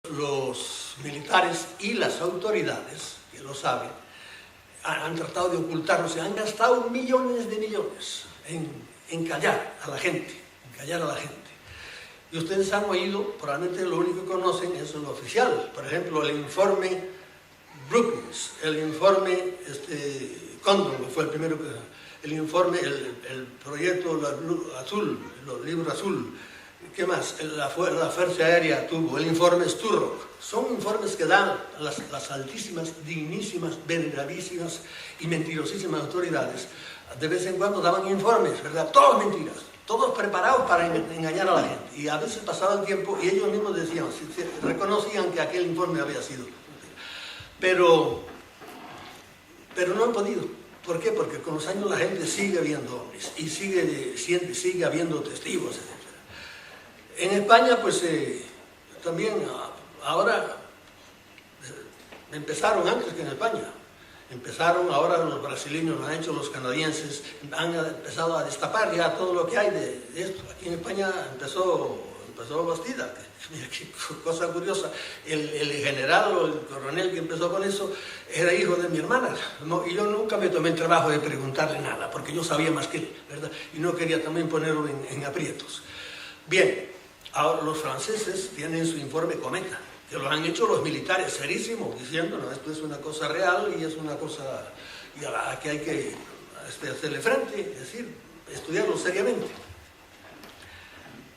Los militares y las autoridades, que lo saben, han tratado de ocultarlo, se han gastado millones de millones en callar a la gente, Y ustedes han oído, probablemente lo único que conocen es lo oficial, por ejemplo, el informe Brookings, el informe Condon, que fue el primero que... el informe, el proyecto azul, los libros azul, ¿qué más? La Fuerza Aérea tuvo, el informe Sturrock. Son informes que dan las altísimas, dignísimas, venerabilísimas y mentirosísimas autoridades. De vez en cuando daban informes, ¿verdad? Todos mentiras, todos preparados para engañar a la gente. Y a veces pasaba el tiempo y ellos mismos decían, reconocían que aquel informe había sido. Pero no han podido. ¿Por qué? Porque con los años la gente sigue viendo ovnis y sigue habiendo testigos, etc. En España, pues también ahora empezaron antes que en España. Empezaron, ahora los brasileños lo han hecho, los canadienses han empezado a destapar ya todo lo que hay de esto. Aquí en España empezó Bastida. Mira qué cosa curiosa, el general o el coronel que empezó con eso era hijo de mi hermana, y yo nunca me tomé el trabajo de preguntarle nada, porque yo sabía más que él, ¿verdad? Y no quería también ponerlo en aprietos. Bien, ahora los franceses tienen su informe Cometa, que lo han hecho los militares serísimos, diciendo, no, esto es una cosa real y es una cosa a la que hay que hacerle frente, es decir, estudiarlo seriamente.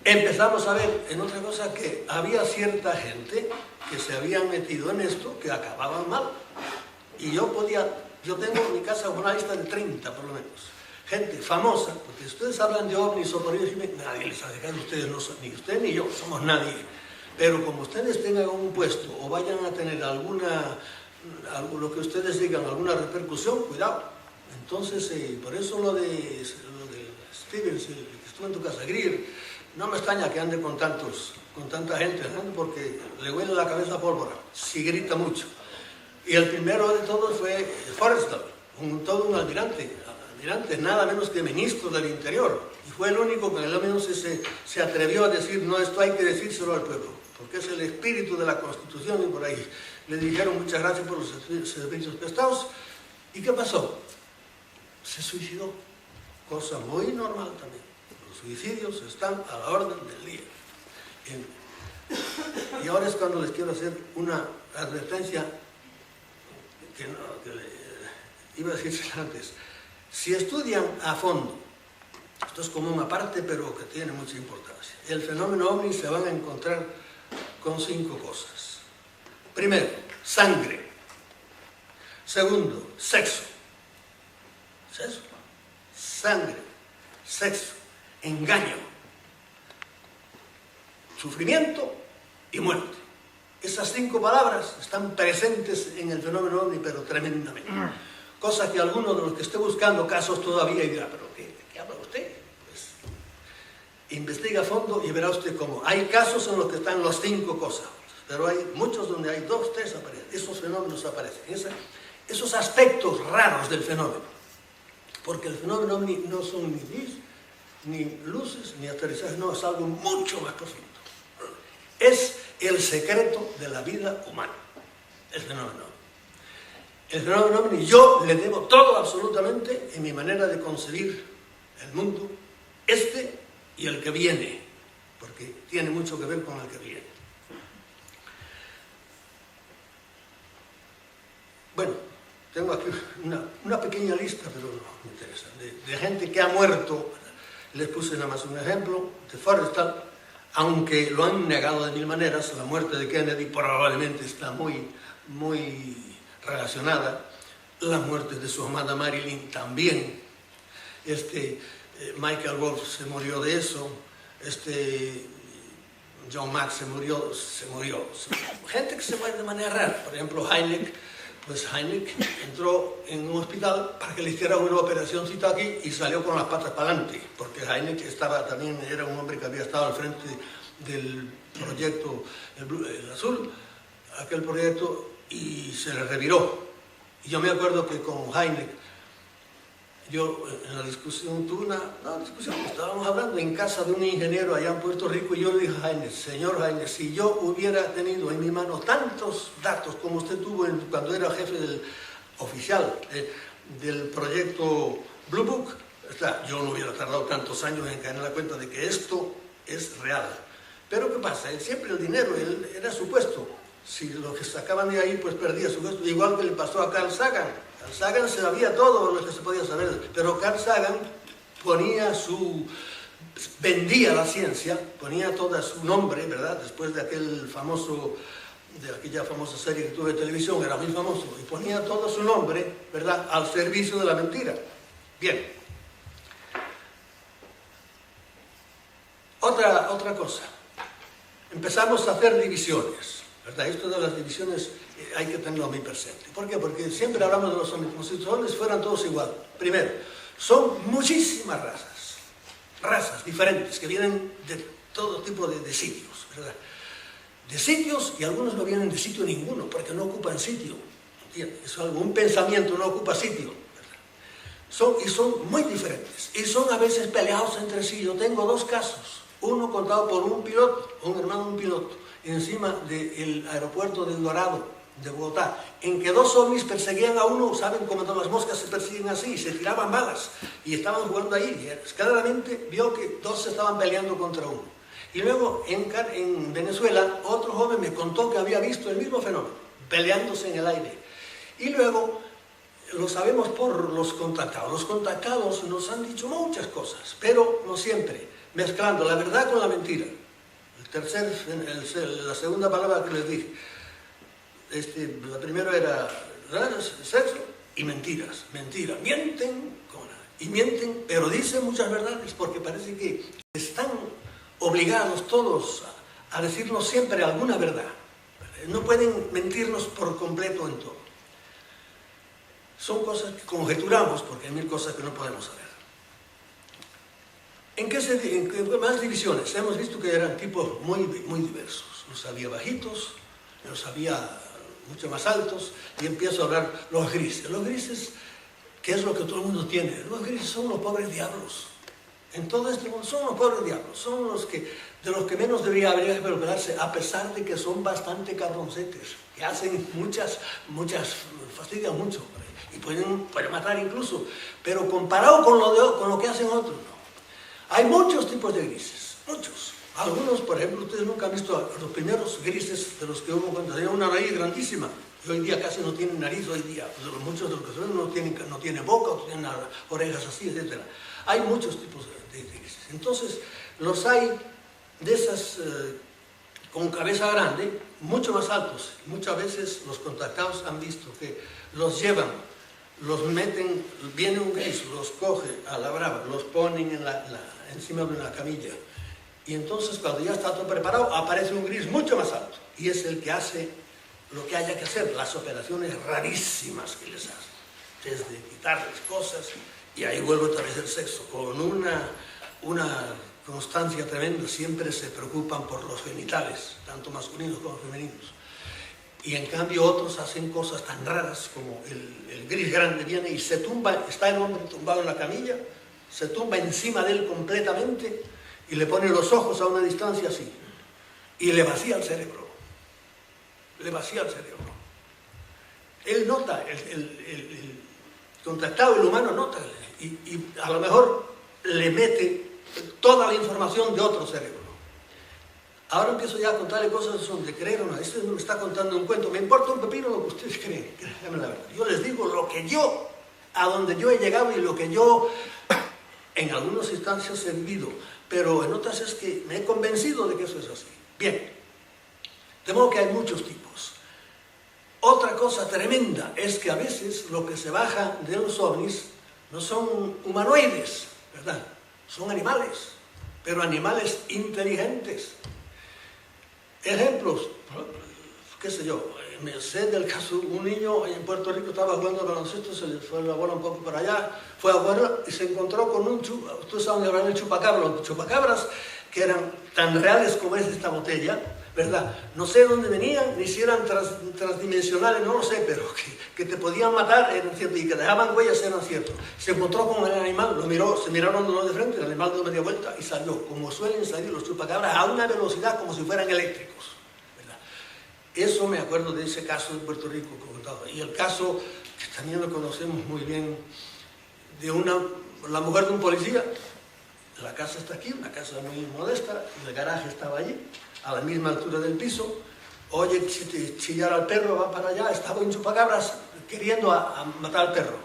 Empezamos a ver en otra cosa que había cierta gente que se habían metido en esto que acababan mal. Y yo tengo en mi casa una lista de 30 por lo menos. Gente famosa, porque ustedes hablan de ovnis o por ellos, nadie les hace caso, ustedes no son, ni usted ni yo, somos nadie. Pero como ustedes tengan un puesto o vayan a tener lo que ustedes digan, alguna repercusión, cuidado. Entonces, por eso lo de Stevens, el que estuvo en tu casa, Greer, no me extraña que ande con tanta gente, ¿no? Porque le huele la cabeza a pólvora, si grita mucho. Y el primero de todos fue Forrestal, todo un almirante, nada menos que ministro del Interior. Y fue el único que al menos se atrevió a decir, no, esto hay que decírselo al pueblo, porque es el espíritu de la Constitución y por ahí. Le dijeron muchas gracias por los servicios prestados. ¿Y qué pasó? Se suicidó, cosa muy normal también. Los suicidios están a la orden del día. Y ahora es cuando les quiero hacer una advertencia que iba a decirse antes. Si estudian a fondo, esto es como una parte, pero que tiene mucha importancia, el fenómeno ovni se van a encontrar con 5 cosas. Primero, sangre. Segundo, sexo. Sangre, sexo, engaño, sufrimiento y muerte. Esas 5 palabras están presentes en el fenómeno ovni, pero tremendamente. Cosa que alguno de los que esté buscando casos todavía dirá, ¿pero ¿de qué habla usted? Pues investiga a fondo y verá usted cómo. Hay casos en los que están las 5 cosas, pero hay muchos donde hay 2, 3 aparecen. Esos fenómenos aparecen, esos aspectos raros del fenómeno. Porque el fenómeno ovni no son ni luces, ni aterrizajes, no, es algo mucho más profundo. Es el secreto de la vida humana, el fenómeno ovni. El fenómeno ovni, yo le debo todo absolutamente en mi manera de concebir el mundo, y el que viene, porque tiene mucho que ver con el que viene. Bueno, tengo aquí una pequeña lista, pero no me interesa, de gente que ha muerto. Les puse nada más un ejemplo de Forrestal, aunque lo han negado de 1000 maneras. La muerte de Kennedy probablemente está muy relacionada. La muerte de su amada Marilyn también. Michael Wolff se murió de eso. John Mack se murió. Gente que se muere de manera rara. Por ejemplo, Heineck entró en un hospital para que le hiciera una operacióncita aquí y salió con las patas para adelante, porque Heineck también era un hombre que había estado al frente del proyecto el Azul, aquel proyecto, y se le reviró. Y yo me acuerdo que con Heineck yo en la discusión tuve una discusión, estábamos hablando en casa de un ingeniero allá en Puerto Rico y yo le dije a Jaime, señor Jaime, si yo hubiera tenido en mi mano tantos datos como usted tuvo cuando era jefe oficial del proyecto Blue Book, yo no hubiera tardado tantos años en caer en la cuenta de que esto es real. Pero ¿qué pasa? Siempre el dinero era su puesto. Si lo que sacaban de ahí, pues perdía su puesto. Igual que le pasó a Carl Sagan. Carl Sagan sabía todo lo que se podía saber, pero Carl Sagan vendía la ciencia, ponía todo su nombre, ¿verdad? Después de aquella famosa serie que tuve de televisión, era muy famoso, y ponía todo su nombre, ¿verdad?, al servicio de la mentira. Bien. Otra cosa. Empezamos a hacer divisiones, ¿verdad? Esto de las divisiones hay que tenerlo muy presente. ¿Por qué? Porque siempre hablamos de los hombres como si los hombres fueran todos igual. Primero, son muchísimas razas diferentes que vienen de todo tipo de sitios, ¿verdad? De sitios, y algunos no vienen de sitio ninguno, porque no ocupan sitio, ¿entiendes? Es algo, un pensamiento no ocupa sitio, ¿verdad? Son muy diferentes, y son a veces peleados entre sí. Yo tengo dos casos, uno contado por un piloto, un hermano de un piloto, encima del aeropuerto de El Dorado, de Bogotá, en que dos ovnis perseguían a uno, ¿saben? Como todas las moscas se persiguen así, y se tiraban balas, y estaban jugando ahí, y claramente vio que dos se estaban peleando contra uno. Y luego en Venezuela, otro joven me contó que había visto el mismo fenómeno, peleándose en el aire. Y luego, lo sabemos por los contactados. Los contactados nos han dicho muchas cosas, pero no siempre, mezclando la verdad con la mentira. La segunda palabra que les dije, la primera era sexo y mentiras. Mentira, mienten, y mienten, pero dicen muchas verdades, porque parece que están obligados todos a decirnos siempre alguna verdad. No pueden mentirnos por completo en todo. Son cosas que conjeturamos, porque hay mil cosas que no podemos saber. ¿En qué más divisiones? Hemos visto que eran tipos muy diversos. Los había bajitos, los había mucho más altos, y empiezo a hablar los grises. Los grises, ¿qué es lo que todo el mundo tiene? Los grises son los pobres diablos. En todo este mundo son los pobres diablos, son de los que menos habría que preocuparse, a pesar de que son bastante cabroncetes, que hacen muchas, fastidian mucho, y pueden matar incluso, pero comparado con lo que hacen otros, no. Hay muchos tipos de grises, muchos. Algunos, por ejemplo, ustedes nunca han visto los primeros grises de los que hubo cuando tenían una nariz grandísima, y hoy día casi no tienen nariz, muchos de los que se ven no tienen boca, o tienen orejas así, etc. Hay muchos tipos de grises. Entonces, los hay de esas con cabeza grande, mucho más altos. Muchas veces los contactados han visto que los llevan, los meten, viene un gris, los coge a la brava, los ponen encima de una camilla. Y entonces, cuando ya está todo preparado, aparece un gris mucho más alto. Y es el que hace lo que haya que hacer, las operaciones rarísimas que les hacen. Desde quitarles cosas, y ahí vuelve otra vez el sexo, con una constancia tremenda. Siempre se preocupan por los genitales, tanto masculinos como femeninos. Y en cambio otros hacen cosas tan raras como el gris grande viene y se tumba, está el hombre tumbado en la camilla, se tumba encima de él completamente y le pone los ojos a una distancia así, y le vacía el cerebro. Le vacía el cerebro. Él nota, el contactado, el humano nota, y a lo mejor le mete toda la información de otro cerebro. Ahora empiezo ya a contarle cosas de creer o no. Este me está contando un cuento. Me importa un pepino lo que ustedes creen. Créanme la verdad. Yo les digo a donde yo he llegado y lo que yo en algunas instancias he vivido. Pero en otras es que me he convencido de que eso es así. Bien. De modo que hay muchos tipos. Otra cosa tremenda es que a veces lo que se baja de los ovnis no son humanoides, ¿verdad? Son animales, pero animales inteligentes. Ejemplos, qué sé yo, me sé del caso, un niño en Puerto Rico estaba jugando al baloncesto, se le fue la bola un poco para allá, fue a jugar y se encontró con ustedes saben que hablan de chupacabras, los chupacabras que eran tan reales como es esta botella, ¿verdad? No sé de dónde venían, ni si eran transdimensionales, no lo sé, pero que te podían matar, eran cierto, y que dejaban huellas, eran ciertos. Se encontró con el animal, lo miró, se miraron los dos de frente, el animal dio media vuelta y salió, como suelen salir los chupacabras, a una velocidad como si fueran eléctricos, ¿verdad? Eso me acuerdo de ese caso en Puerto Rico contado. Y el caso, que también lo conocemos muy bien, de la mujer de un policía. La casa está aquí, una casa muy modesta, el garaje estaba allí, a la misma altura del piso. Oye chillar al perro, va para allá, estaba en chupacabras queriendo matar al perro.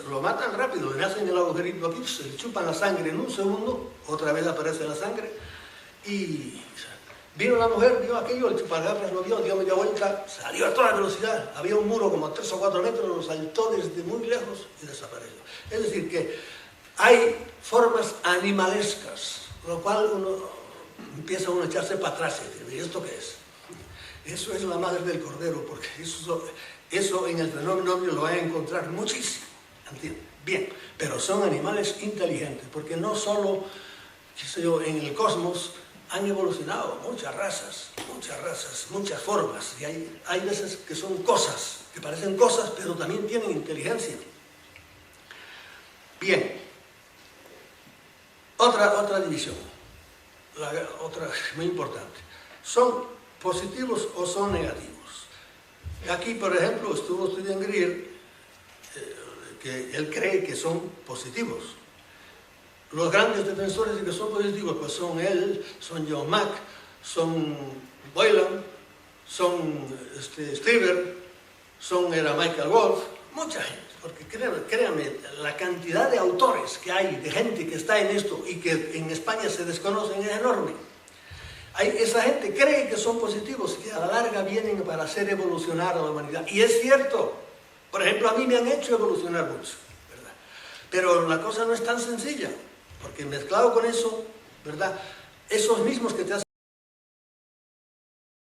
Lo matan rápido, le hacen el agujerito aquí, se le chupan la sangre en un segundo, otra vez aparece la sangre. Y vino la mujer, vio aquello, el chupacabras lo vio, dio media vuelta, salió a toda velocidad. Había un muro como a 3 o 4 metros, lo saltó desde muy lejos y desapareció. Es decir, que hay formas animalescas, lo cual empieza a echarse para atrás y decir, ¿y esto qué es? Eso es la madre del cordero, porque eso en el fenómeno lo van a encontrar muchísimo, ¿entiendes? Bien, pero son animales inteligentes, porque no solo, qué sé yo, en el cosmos han evolucionado muchas razas, muchas formas, y hay veces que son cosas, que parecen cosas, pero también tienen inteligencia. Bien. Otra división, otra muy importante. ¿Son positivos o son negativos? Aquí, por ejemplo, estuvo estudiando Greer, que él cree que son positivos. Los grandes defensores de que son positivos pues son él, son John Mack, son Boylan, son Stieber, era Michael Wolff, mucha gente. Porque créanme, la cantidad de autores que hay, de gente que está en esto y que en España se desconocen es enorme. Esa gente cree que son positivos, que a la larga vienen para hacer evolucionar a la humanidad. Y es cierto. Por ejemplo, a mí me han hecho evolucionar mucho, ¿verdad? Pero la cosa no es tan sencilla, porque mezclado con eso, ¿verdad? Esos mismos que te hacen